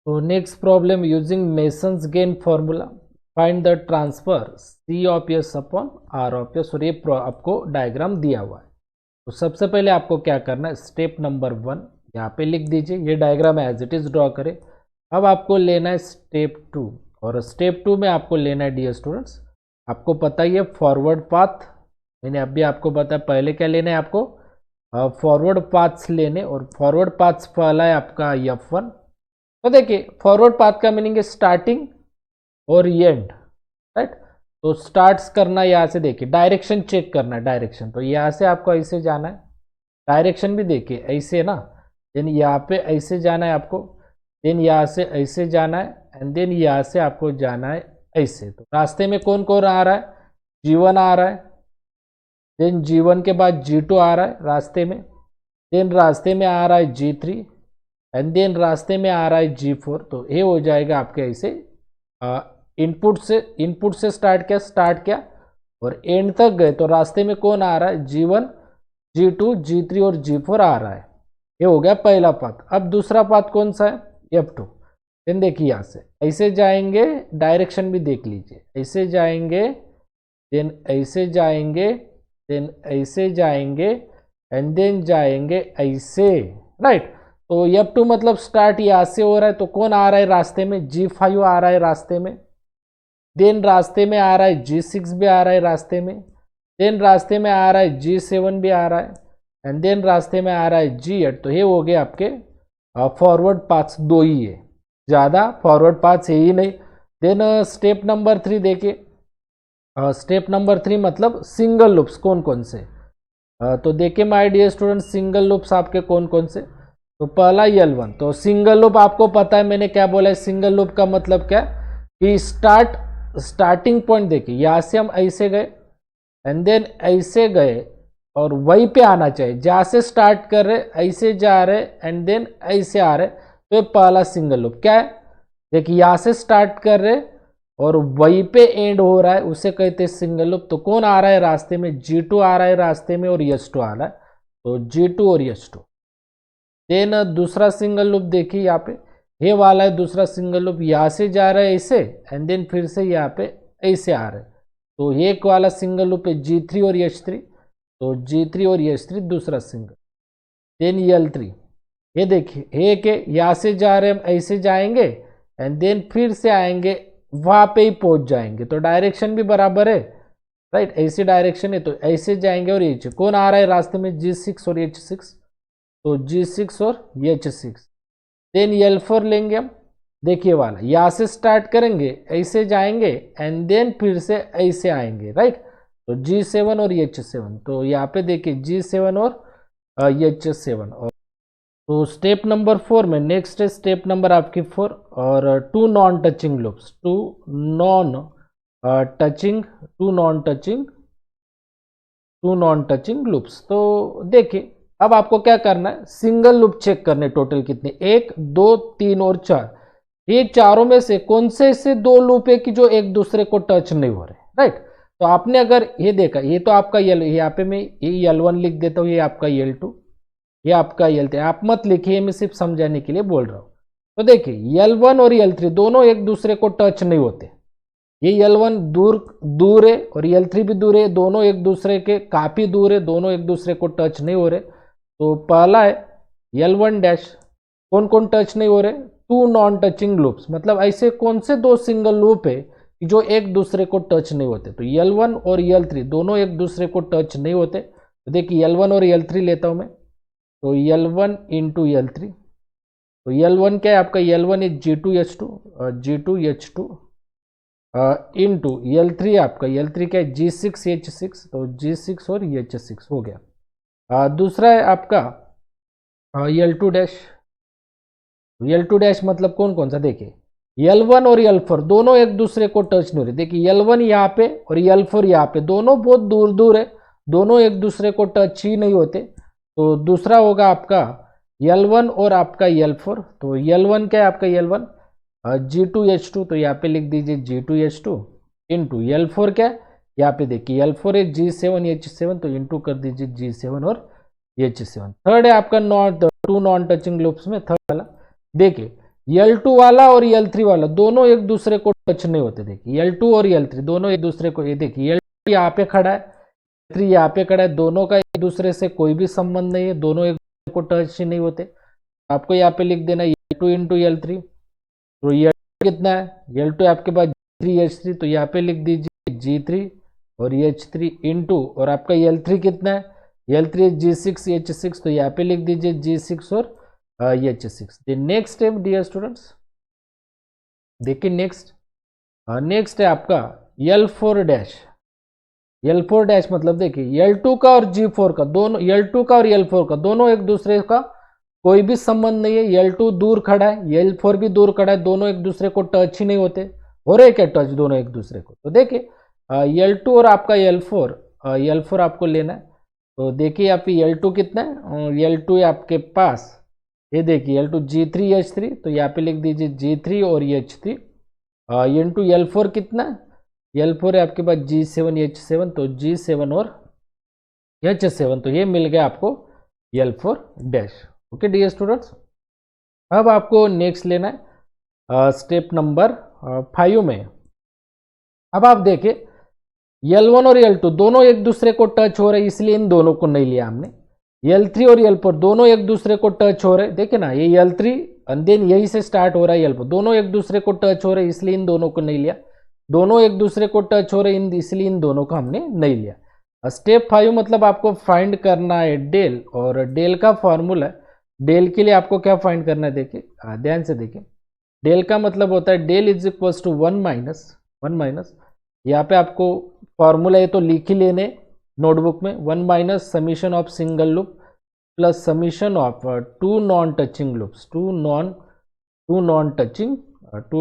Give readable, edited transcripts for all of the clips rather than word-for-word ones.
तो next problem using Mason's gain formula find the transfer C of S upon R of S. और ये आपको diagram दिया हुआ है। तो सबसे पहले आपको क्या करना है, स्टेप नंबर 1 यहाँ पे लिख दीजिए, ये diagram as it is draw करें। अब आपको लेना है स्टेप 2, और स्टेप 2 में आपको लेना है डियर स्टूडेंट्स, आपको पता ही है फॉरवर्ड पाथ, मैंने अभी आपको बताया पहले क्या लेना है आपको, फॉरवर्ड पाथ्स लेने, और फॉरवर्ड पाथ्स पहला है आपका F1। तो देखिए फॉरवर्ड पाथ का मीनिंग है स्टार्टिंग और एंड, राइट। तो स्टार्ट्स करना यहाँ से, देखिए डायरेक्शन चेक करना है, डायरेक्शन तो यहाँ से आपको ऐसे जाना है, डायरेक्शन भी देखिए ऐसे ना, देन यहाँ पे ऐसे जाना है आपको, देन यहाँ से ऐसे जाना है, एंड देन यहाँ से आपको जाना है ऐसे। तो रास्ते में कौन कौन आ रहा है, G1 आ रहा है, देन G1 के बाद G2 आ रहा है रास्ते में, देन रास्ते में आ रहा है G3, एंड देन रास्ते में आ रहा है G4। तो ये हो जाएगा आपके ऐसे इनपुट से स्टार्ट किया और एंड तक गए। तो रास्ते में कौन आ रहा है, G1, G2, G3 और G4 आ रहा है। ये हो गया पहला पाथ। अब दूसरा पाथ कौन सा है, F2। देन देखिए यहाँ से ऐसे जाएंगे, डायरेक्शन भी देख लीजिए, ऐसे जाएंगे, देन ऐसे जाएंगे, देन ऐसे जाएंगे, एंड देन जाएंगे ऐसे, राइट। तो F2 मतलब स्टार्ट यहाँ से हो रहा है, तो कौन आ रहा है रास्ते में, G5 आ रहा है रास्ते में, देन रास्ते में आ रहा है G6 भी आ रहा है रास्ते में, देन रास्ते में आ रहा है G7 भी आ रहा है, एंड देन रास्ते में आ रहा है G8। तो ये हो गए आपके फॉरवर्ड पाथ्स, 2 ही है, ज़्यादा फॉरवर्ड पाथ्स है ही नहीं। देन स्टेप नंबर 3 देखिए, स्टेप नंबर 3 मतलब सिंगल लूप्स कौन कौन से। तो देखिए my dear student, single loops आपके कौन कौन से। तो पहला L1, तो सिंगल लूप आपको पता है मैंने क्या बोला है, सिंगल लूप का मतलब क्या कि स्टार्टिंग पॉइंट देखिए, यहाँ से हम ऐसे गए एंड देन ऐसे गए और वहीं पे आना चाहिए, जहाँ से स्टार्ट कर रहे ऐसे जा रहे एंड देन ऐसे आ रहे। तो ये पहला सिंगल लूप क्या है, देखिए यहाँ से स्टार्ट कर रहे और वहीं पे एंड हो रहा है, उसे कहते हैं सिंगल लूप। तो कौन आ रहा है रास्ते में, G2 आ रहा है रास्ते में और S2 आ रहा है, तो G2 और S2। देन दूसरा सिंगल लूप देखिए यहाँ पे, ये वाला है दूसरा सिंगल लूप, यहाँ से जा रहा है ऐसे एंड देन फिर से यहाँ पे ऐसे आ रहा है। तो ये एक वाला सिंगल लूप है G3 और H3, तो G3 और H3 दूसरा सिंगल। देन L3, ये देखिए एक है, यहाँ से जा रहे हम ऐसे जाएंगे एंड देन फिर से आएंगे, वहाँ पे ही पहुँच जाएंगे। तो डायरेक्शन भी बराबर है, राइट, ऐसी डायरेक्शन है, तो ऐसे जाएंगे। और ये कौन आ रहा है रास्ते में, G6 और H6, तो G6 और H6। देन L4 लेंगे हम, देखिए वाला, यहाँ से स्टार्ट करेंगे ऐसे जाएंगे एंड देन फिर से ऐसे आएंगे, राइट। तो G7 और H7, तो यहाँ पे देखिए G7 और H7। और तो स्टेप नंबर 4 में नेक्स्ट है स्टेप नंबर आपकी 4, और 2 non touching loops, 2 non touching loops. तो देखिए अब आपको क्या करना है, सिंगल लूप चेक करने, टोटल कितने, 1, 2, 3 और 4। ये चारों में से कौन से ऐसे 2 लूप है कि जो एक दूसरे को टच नहीं हो रहे, राइट। तो आपने अगर ये देखा, ये तो आपका यहाँ पे मैं ये L1 लिख देता हूँ, ये आपका L2, ये आपका L3, आप मत लिखिए, मैं सिर्फ समझाने के लिए बोल रहा हूँ। तो देखिए L1 और L3 दोनों एक दूसरे को टच नहीं होते, ये L1 दूर है और L3 भी दूर है, दोनों एक दूसरे के काफ़ी दूर है, दोनों एक दूसरे को टच नहीं हो रहे। तो पहला है L1 डैश, कौन कौन टच नहीं हो रहे, 2 नॉन टचिंग लूप्स, मतलब ऐसे कौन से 2 सिंगल लूप है जो एक दूसरे को टच नहीं होते। तो L1 और L3 दोनों एक दूसरे को टच नहीं होते। तो देखिए L1 और L3 लेता हूँ मैं, तो L1 इंटू L3, तो L1 क्या है आपका, L1 is G2H2 into L3 आपका, L3 क्या है G6H6, तो G6 और H6 हो गया। दूसरा है आपका L2 डैश, L2 डैश मतलब कौन कौन सा, देखिए L1 और L4 दोनों एक दूसरे को टच नहीं हो रहे, देखिए L1 यहाँ पे और L4 यहाँ पे, दोनों बहुत दूर दूर है, दोनों एक दूसरे को टच ही नहीं होते। तो दूसरा होगा आपका L1 और आपका L4, तो L1 क्या है आपका, L1 G2H2, तो यहाँ पे लिख दीजिए G2H2 इंटू L4 क्या है, यहाँ पे देखिए L4 है G7H7, तो इंटू कर दीजिए G7 और H7। थर्ड है आपका 2 नॉन टचिंग लूप्स में थर्ड वाला, देखिए L2 वाला और L3 वाला दोनों एक दूसरे को टच नहीं होते। देखिए L2 और L3 दोनों एक दूसरे को, ये देखिए L2 यहाँ पे खड़ा है, L3 यहाँ पे खड़ा है, दोनों का एक दूसरे से कोई भी संबंध नहीं है, दोनों एक दूसरे को टच ही नहीं होते। आपको यहाँ पे लिख देना L2 इंटू L3। तो L2 कितना है, L2 आपके पास G3H3, तो यहाँ पे लिख दीजिए G3 और H3 इंटू, और आपका L3 कितना है, L3 G6H6, तो यहाँ पे लिख दीजिए G6 और H6। Next step dear students, देखिए नेक्स्ट है आपका L4 डैश। L4 डैश मतलब देखिए L2 का और G4 का दोनों, L2 का और L4 का दोनों एक दूसरे का कोई भी संबंध नहीं है। L2 दूर खड़ा है, L4 भी दूर खड़ा है, दोनों एक दूसरे को टच ही नहीं होते। हो रहे क्या टच दोनों एक दूसरे को? तो देखिए L2 और आपका L4 आपको लेना है। तो देखिए यहाँ पे L2 कितना है, L2 है आपके पास, ये देखिए L2 G3H3, तो यहाँ पे लिख दीजिए G3 और H3 इंटू L4 कितना है, L4 है आपके पास G7H7, तो G7 और H7, तो ये मिल गया आपको L4 dash. Okay dear students, अब आपको नेक्स्ट लेना है स्टेप नंबर 5 में। अब आप देखिए L1 और L2 दोनों एक दूसरे को टच हो रहे, इसलिए इन दोनों को नहीं लिया हमने। L3 और L4 दोनों एक दूसरे को टच हो रहे, देखिए ना ये L3 एंड देन यही से स्टार्ट हो रहा है L4, दोनों एक दूसरे को टच हो रहे, इसलिए इन दोनों को नहीं लिया। दोनों एक दूसरे को टच हो रहे, इसलिए इन दोनों को हमने नहीं लिया। स्टेप 5 मतलब आपको फाइंड करना है डेल, और डेल का फॉर्मूला, डेल के लिए आपको क्या फाइंड करना है, देखिए ध्यान से देखिए। डेल का मतलब होता है del is equal to 1 minus, यहाँ पे आपको फॉर्मूला ये तो लिख ही लेने नोटबुक में, 1 minus summation of single loop plus summation of two non touching loops, two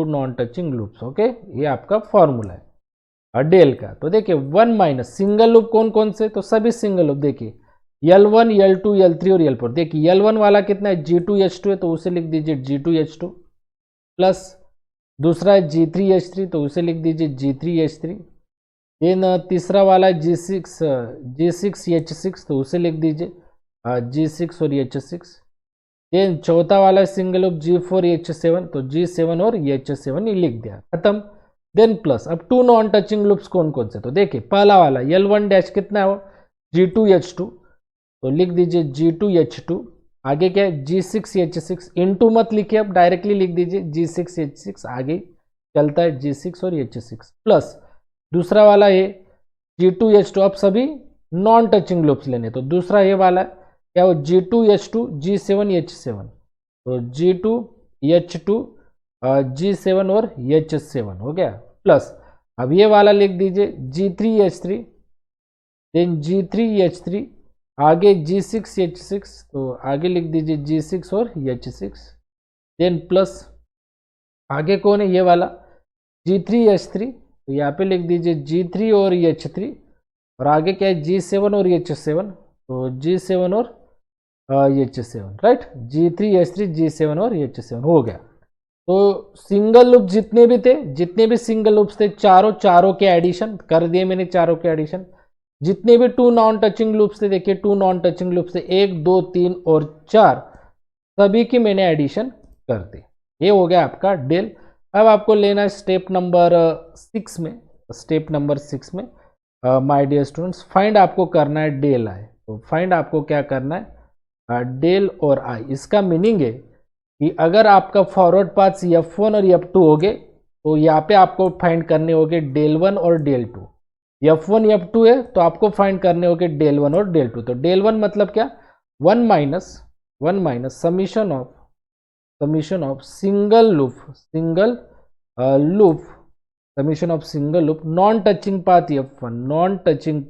non touching loops. Okay, ये आपका फॉर्मूला है डेल का। तो देखिए 1 माइनस सिंगल लूप कौन कौन से, तो सभी सिंगल लूप देखिए L1, L2, L3 और L4। देखिए L1 वाला कितना है, G2H2 है, तो उसे लिख दीजिए G2H2, प्लस दूसरा है G3H3, तो उसे लिख दीजिए G3H3। देन तीसरा वाला है G6H6, तो उसे लिख दीजिए G6 और H6। देन चौथा वाला है सिंगल लूप G4H7, तो G7 और H7 ही लिख दिया, खत्म। देन प्लस अब टू नॉन टचिंग लूप्स कौन कौन से, तो देखिए पहला वाला L1 डैश कितना है वो G2H2, तो लिख दीजिए G2H2। आगे क्या है G6H6, इंटू मत लिखिए, अब डायरेक्टली लिख दीजिए G6H6, आगे चलता है G6 और H6, प्लस दूसरा वाला ये G2H2। अब सभी नॉन टचिंग लूप्स लेने, तो दूसरा ये वाला क्या हो G2H2 G7H7, तो G2H2 G7 और H7 हो गया, प्लस अब ये वाला लिख दीजिए G3H3, देन G3H3, आगे G6H6, तो आगे लिख दीजिए G6 और H6। देन प्लस आगे कौन है, ये वाला G3H3, तो यहाँ पे लिख दीजिए G3 और H3, और आगे क्या है G7 और H7, तो G7 और H7, राइट, G3H3 G7 और H7 हो गया। तो सिंगल लूप जितने भी सिंगल लूप्स थे, चारों के एडिशन कर दिए मैंने, चारों के एडिशन। जितने भी टू नॉन टचिंग लूप्स थे, देखिए टू नॉन टचिंग लूप्स थे 1 2 3 और 4, सभी की मैंने एडिशन कर दी। ये हो गया आपका डेल। अब आपको लेना है स्टेप नंबर 6 में। स्टेप नंबर 6 में माय डियर स्टूडेंट्स फाइंड आपको करना है डेल आई। तो फाइंड आपको क्या करना है, डेल और आई। इसका मीनिंग है कि अगर आपका फॉरवर्ड पाथ्स F1 और F2 होगे, तो यहाँ पे आपको फाइंड करने होंगे डेल 1 और डेल 2। F1 F2 है तो आपको फाइंड करने होंगे डेल 1 और डेल 2। तो डेल 1 मतलब क्या, 1 minus summation of single loop non touching path F1, non touching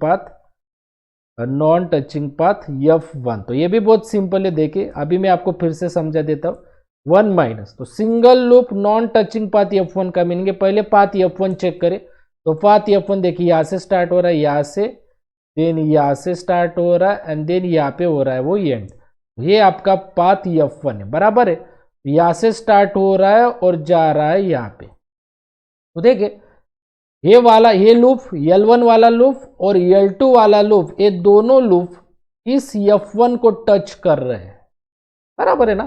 path F1। तो ये भी बहुत सिंपल है, देखिए अभी मैं आपको फिर से समझा देता हूँ। 1 माइनस, तो single loop non touching path F1 का मीनिंग है, पहले पाथ F1 चेक करें। तो पाथ F1 देखिए यहाँ से स्टार्ट हो रहा है, यहाँ से, देन यहाँ से स्टार्ट हो रहा है, एंड देन यहाँ पे हो रहा है वो एंड। ये आपका पाथ F1 है, बराबर है। यहाँ से स्टार्ट हो रहा है और जा रहा है यहाँ पे। तो देखिए ये लूप L1 वाला लूप और L2 वाला लूप, ये दोनों लूप इस F1 को टच कर रहे हैं, बराबर है ना।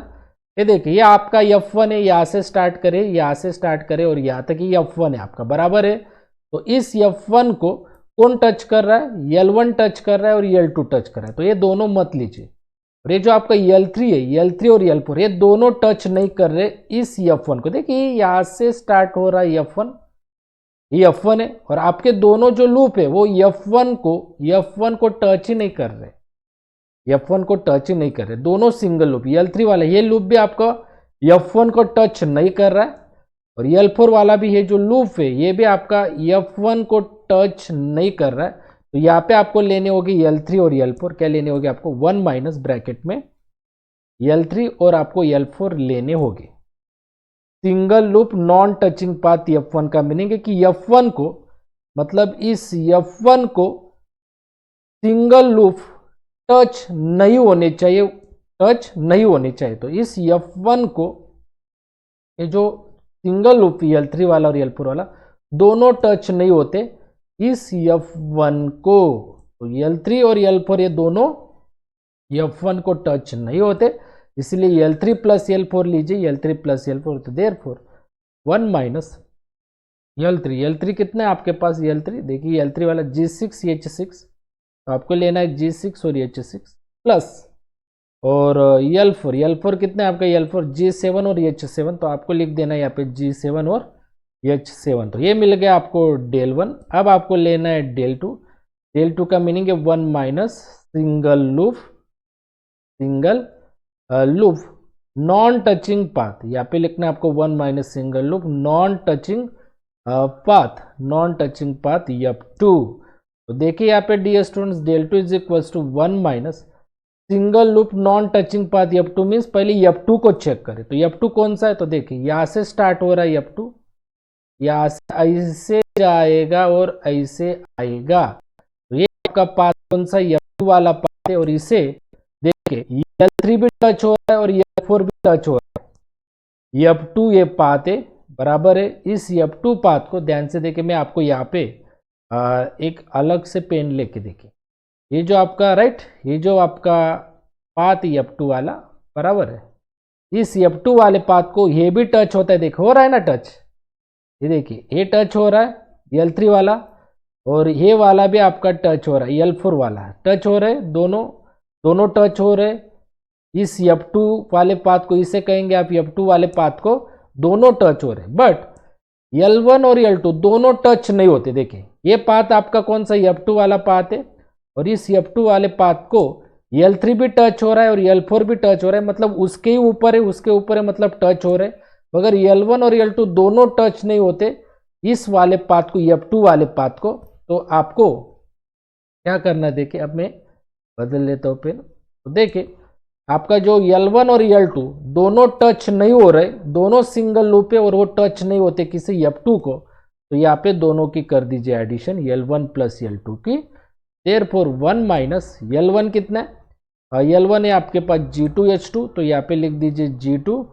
ये देखिए ये आपका F1 है, यहाँ से स्टार्ट करे, यहाँ से स्टार्ट करे और यहाँ तक ये F1 है आपका, बराबर है। तो इस F1 को कौन टच कर रहा है, L1 टच कर रहा है और L2 टच कर रहा है, तो ये दोनों मत लीजिए। और ये जो आपका L3 है, L3 और L4 ये दोनों टच नहीं कर रहे इस F1 को। देखिए यहाँ से स्टार्ट हो रहा है F1, ये F1 है, और आपके दोनों जो लूप है वो F1 को टच ही नहीं कर रहे, F1 को टच ही नहीं कर रहे, दोनों सिंगल लूप। L3 वाला ये लूप भी आपका F1 को टच नहीं कर रहा है, और L4 वाला भी ये जो लूप है ये भी आपका F1 को टच नहीं कर रहा है। तो यहाँ पे आपको लेने होगी L3 और L4, क्या लेने होगी आपको, 1 माइनस ब्रैकेट में L3 और आपको L4 लेने होंगे। Single loop non touching path F1 का मीनिंग है कि F1 को, मतलब इस F1 को सिंगल लूप टच नहीं होने चाहिए, टच नहीं होने चाहिए। तो इस F1 को, ये जो सिंगल लूप L3 वाला और L4 वाला दोनों टच नहीं होते इस F1 को। तो L3 और L4 ये दोनों F1 को टच नहीं होते, इसलिए L3 प्लस L4 लीजिए, L3 प्लस L4, तो देयरफॉर 1 माइनस L3 कितना है आपके पास, L3 देखिए L3 वाला G6 H6, तो आपको लेना है G6 और H6 प्लस, और L4 कितना है आपका, L4 G7 और H7, तो आपको लिख देना है यहाँ पे G7 और H7। तो ये मिल गया आपको डेल 1। अब आपको लेना है डेल 2। डेल 2 का मीनिंग है 1 minus single loop non touching path, यहाँ पे लिखना है आपको 1 minus single loop non touching path F2। तो देखिए यहाँ पे dear students del 2 is equal to 1 minus single loop non touching path F2 means पहले F2 को चेक करें। तो F2 कौन सा है, तो देखिए यहाँ से स्टार्ट हो रहा है F2, यहाँ से ऐसे जाएगा और ऐसे आएगा, तो ये आपका पाथ कौन सा, F2 वाला पाथ है। और इसे देखिए L3 भी टच हो रहा है और F4 भी टच हो रहा है, F2 ये पाथ है, बराबर है। इस F2 पाथ को ध्यान से देखिए, मैं आपको यहाँ पे एक अलग से पेन लेके देखिए, ये जो आपका राइट, ये जो आपका पाथ F2 वाला, बराबर है, इस F2 वाले पाथ को ये भी टच होता है, देखो हो रहा है ना टच, ये देखिए ये टच हो रहा है L3 वाला, और ये वाला भी आपका टच हो रहा है, L4 वाला टच हो रहे, दोनों टच हो रहे। इस F2 वाले पाथ को, इसे कहेंगे आप F2 वाले पाथ को, दोनों टच हो रहे, बट L1 और L2 दोनों टच नहीं होते। देखिए ये पाथ आपका कौन सा, F2 वाला पाथ है, और इस F2 वाले पाथ को L3 भी टच हो रहा है और L4 भी टच हो रहा है, मतलब उसके ही ऊपर है, उसके ऊपर है, मतलब टच हो रहे। मगर L1 और L2 दोनों टच नहीं होते इस वाले पाथ को, F2 वाले पाथ को। तो आपको क्या करना है, देखिए अब मैं बदल लेता हूँ पेन। तो देखिए आपका जो L1 और L2 दोनों टच नहीं हो रहे, दोनों सिंगल लूप है और वो टच नहीं होते किसी F2 को, तो यहाँ पे दोनों की कर दीजिए एडिशन L1 प्लस L2 की। देयरफॉर 1 माइनस L1 कितना है, L1 है आपके पास G2H2, तो यहाँ पे लिख दीजिए G2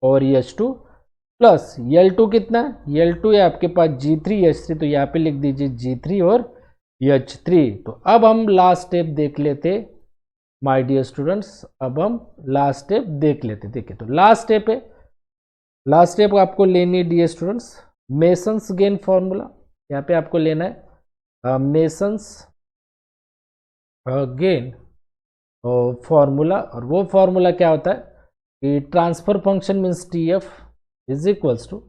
और H2 प्लस L2 कितना है, L2 है आपके पास G3H3, तो यहाँ पे लिख दीजिए G3 और H3। तो अब हम लास्ट स्टेप देख लेते माय डियर स्टूडेंट्स, अब हम लास्ट स्टेप देख लेते। देखिए तो लास्ट स्टेप है, लास्ट स्टेप आपको लेनी है dear students Mason's gain formula. यहाँ पे आपको लेना है मेसन्स गेन फॉर्मूला, और वो फॉर्मूला क्या होता है कि transfer function means TF is equals to,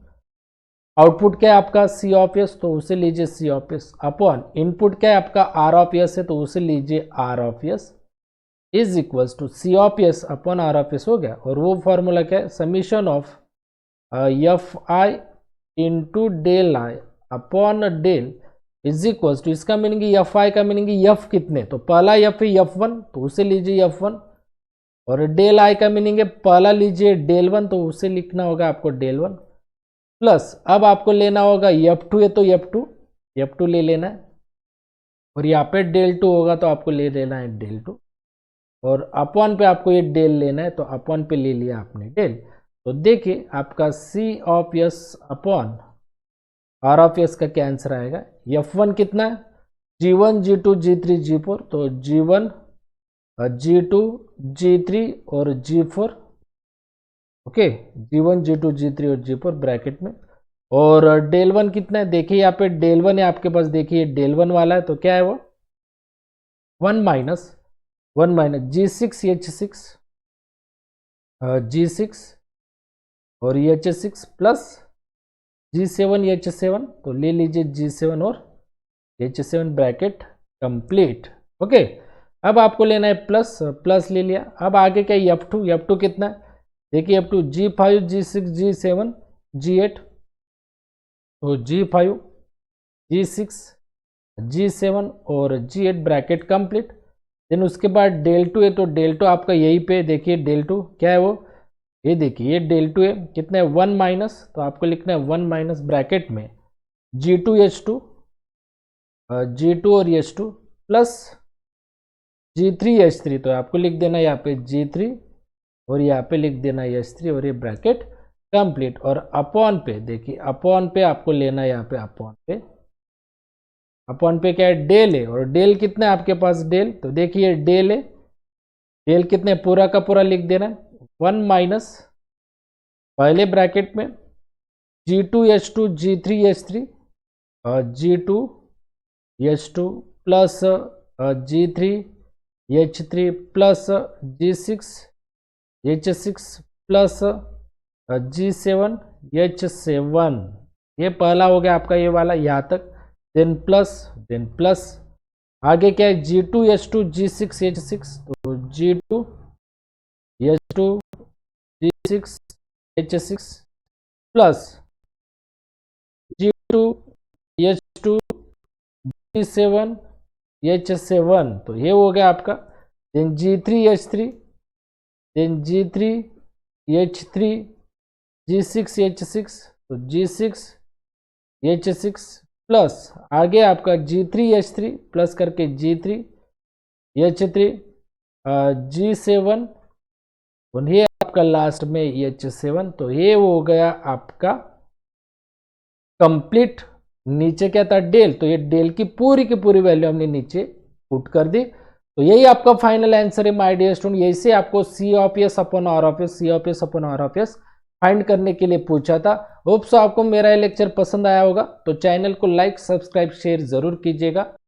output क्या है आपका C ऑफ S, तो उसे लीजिए C of S upon input क्या है आपका R ऑफ S है, तो उसे लीजिए R of S is equals to C of S upon R of S हो गया। और वो फॉर्मूला क्या है, summation of Fi into del I upon del is equals to, इसका मीनिंग Fi का मीनिंग F कितने, तो पहला F है F1, तो उसे लीजिए F1, और डेल I का मीनिंग है पहला लीजिए डेल 1, तो उसे लिखना होगा आपको डेल 1, प्लस अब आपको लेना होगा F2 है तो F2 ले लेना है, और यहाँ पे डेल 2 होगा तो आपको ले लेना है डेल 2, और अपॉन पे आपको ये डेल लेना है, तो अपॉन पे ले लिया आपने डेल। तो देखिए आपका C of S upon R of S का क्या आंसर आएगा, F1 कितना है G1 G2 G3 G4, तो G1 G2 G3 और G4, okay, G1 G2 G3 और G4 ब्रैकेट में। और डेल वन कितना है, देखिए यहाँ पे डेल वन है आपके पास, देखिए डेल वन वाला है, तो क्या है वो 1 माइनस G6 G6 और H6 प्लस G7 H7, तो ले लीजिए G7 और H7 ब्रैकेट कंप्लीट। ओके, अब आपको लेना है प्लस, प्लस ले लिया। अब आगे क्या है F2 कितना है, देखिए F2 G5 G6 G7 G8, तो G5 G6 G7 और G8 ब्रैकेट कंप्लीट। देन उसके बाद डेल टू है, तो डेल टू आपका यहीं पे देखिए, डेल टू क्या है वो, ये देखिए ये डेल टू है, कितना है 1 माइनस, तो आपको लिखना है 1 माइनस ब्रैकेट में G2 H2 G2 और H2 प्लस G3 H3, तो आपको लिख देना यहाँ पे G3 और यहाँ पे लिख देना H3 और ये ब्रैकेट कंप्लीट। और अपॉन पे देखिए, अपॉन पे आपको लेना है यहाँ पे, अपॉन पे क्या है डेल है, और डेल कितना है आपके पास डेल, तो देखिए डेल है, डेल कितने पूरा का पूरा लिख देना है 1 माइनस पहले ब्रैकेट में G2 H2 G3 H3 G2 H2 plus G3 H3 plus G6 H6 plus G7 H7, ये पहला हो गया आपका ये वाला यहाँ तक। देन प्लस आगे क्या है G2 H2 G6 H6, तो G2 H2 G6 H6 plus G2 H2 G7 H7, तो ये हो गया आपका। Then G3 H3, then G3 H3 G6 H6, तो G6 H6 प्लस आगे आपका G3 H3 प्लस करके G3 H3 G7 और ये आपका लास्ट में H7, तो ये हो गया आपका कंप्लीट। नीचे क्या था डेल, तो ये डेल की पूरी वैल्यू हमने नीचे पुट कर दी। तो यही आपका फाइनल आंसर है माय डियर स्टूडेंट। यही से आपको C of S upon R of S, C of S upon R of S find करने के लिए पूछा था। होप सो आपको मेरा ये लेक्चर पसंद आया होगा, तो चैनल को लाइक सब्सक्राइब शेयर जरूर कीजिएगा।